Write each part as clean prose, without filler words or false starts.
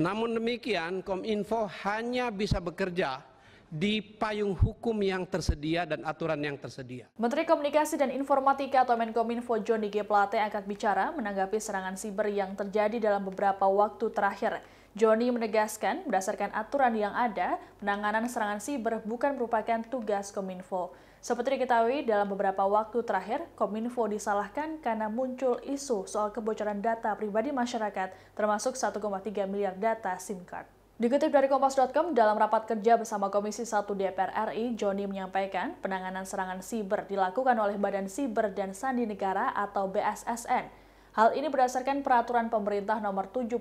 Namun demikian, Kominfo hanya bisa bekerja di payung hukum yang tersedia dan aturan yang tersedia. Menteri Komunikasi dan Informatika atau Menkominfo Johnny G. Plate angkat bicara menanggapi serangan siber yang terjadi dalam beberapa waktu terakhir. Johnny menegaskan berdasarkan aturan yang ada, penanganan serangan siber bukan merupakan tugas Kominfo. Seperti diketahui, dalam beberapa waktu terakhir, Kominfo disalahkan karena muncul isu soal kebocoran data pribadi masyarakat, termasuk 1,3 miliar data SIM card. Dikutip dari Kompas.com, dalam rapat kerja bersama Komisi 1 DPR RI, Johnny menyampaikan penanganan serangan siber dilakukan oleh Badan Siber dan Sandi Negara atau BSSN. Hal ini berdasarkan Peraturan Pemerintah Nomor 71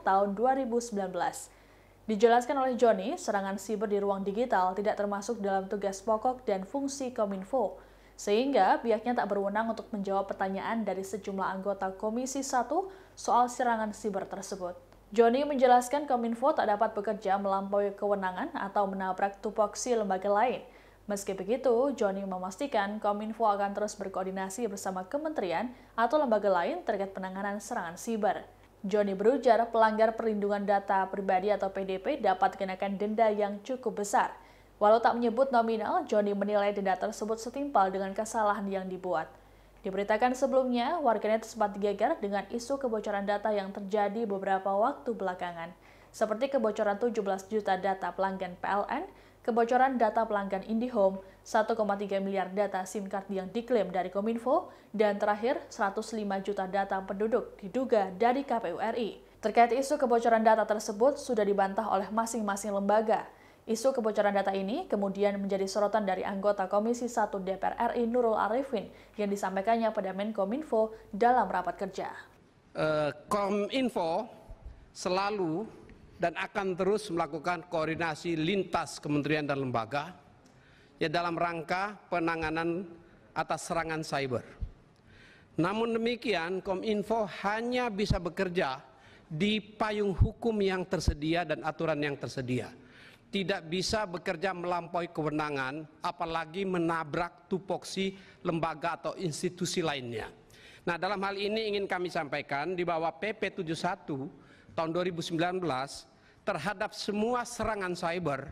Tahun 2019. Dijelaskan oleh Johnny, serangan siber di ruang digital tidak termasuk dalam tugas pokok dan fungsi Kominfo, sehingga pihaknya tak berwenang untuk menjawab pertanyaan dari sejumlah anggota Komisi 1 soal serangan siber tersebut. Johnny menjelaskan Kominfo tak dapat bekerja melampaui kewenangan atau menabrak tupoksi lembaga lain. Meski begitu, Johnny memastikan Kominfo akan terus berkoordinasi bersama kementerian atau lembaga lain terkait penanganan serangan siber. Johnny berujar pelanggar perlindungan data pribadi atau PDP dapat dikenakan denda yang cukup besar. Walau tak menyebut nominal, Johnny menilai denda tersebut setimpal dengan kesalahan yang dibuat. Diberitakan sebelumnya, warganet sempat geger dengan isu kebocoran data yang terjadi beberapa waktu belakangan, seperti kebocoran 17 juta data pelanggan PLN, kebocoran data pelanggan IndiHome, 1,3 miliar data SIM card yang diklaim dari Kominfo, dan terakhir 105 juta data penduduk diduga dari KPU RI. Terkait isu kebocoran data tersebut sudah dibantah oleh masing-masing lembaga. Isu kebocoran data ini kemudian menjadi sorotan dari anggota Komisi 1 DPR RI Nurul Arifin yang disampaikannya pada Menkominfo dalam rapat kerja. Kominfo selalu dan akan terus melakukan koordinasi lintas kementerian dan lembaga ya dalam rangka penanganan atas serangan cyber. Namun demikian, Kominfo hanya bisa bekerja di payung hukum yang tersedia dan aturan yang tersedia. Tidak bisa bekerja melampaui kewenangan, apalagi menabrak tupoksi lembaga atau institusi lainnya. Nah, dalam hal ini ingin kami sampaikan di bawah PP 71 tahun 2019 terhadap semua serangan cyber,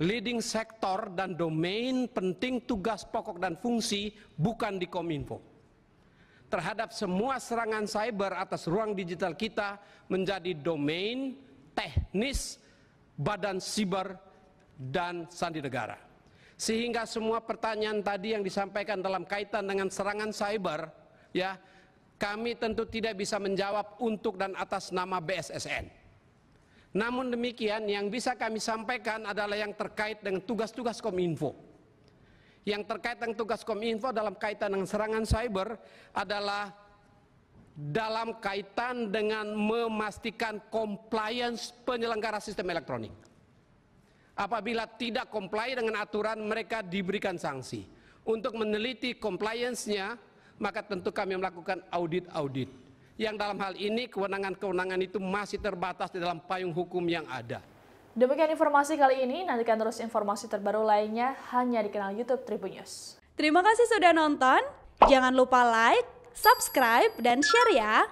leading sektor dan domain penting tugas pokok dan fungsi bukan di Kominfo. Terhadap semua serangan cyber atas ruang digital kita menjadi domain teknis Badan Siber dan Sandi Negara. Sehingga semua pertanyaan tadi yang disampaikan dalam kaitan dengan serangan cyber, ya, kami tentu tidak bisa menjawab untuk dan atas nama BSSN. Namun demikian, yang bisa kami sampaikan adalah yang terkait dengan tugas-tugas Kominfo. Yang terkait dengan tugas Kominfo dalam kaitan dengan serangan cyber adalah dalam kaitan dengan memastikan compliance penyelenggara sistem elektronik. Apabila tidak comply dengan aturan, mereka diberikan sanksi. Untuk meneliti compliance-nya, maka tentu kami melakukan audit-audit. Yang dalam hal ini kewenangan-kewenangan itu masih terbatas di dalam payung hukum yang ada. Demikian informasi kali ini, nantikan terus informasi terbaru lainnya hanya di kanal YouTube Tribun News. Terima kasih sudah nonton, jangan lupa like, subscribe, dan share ya!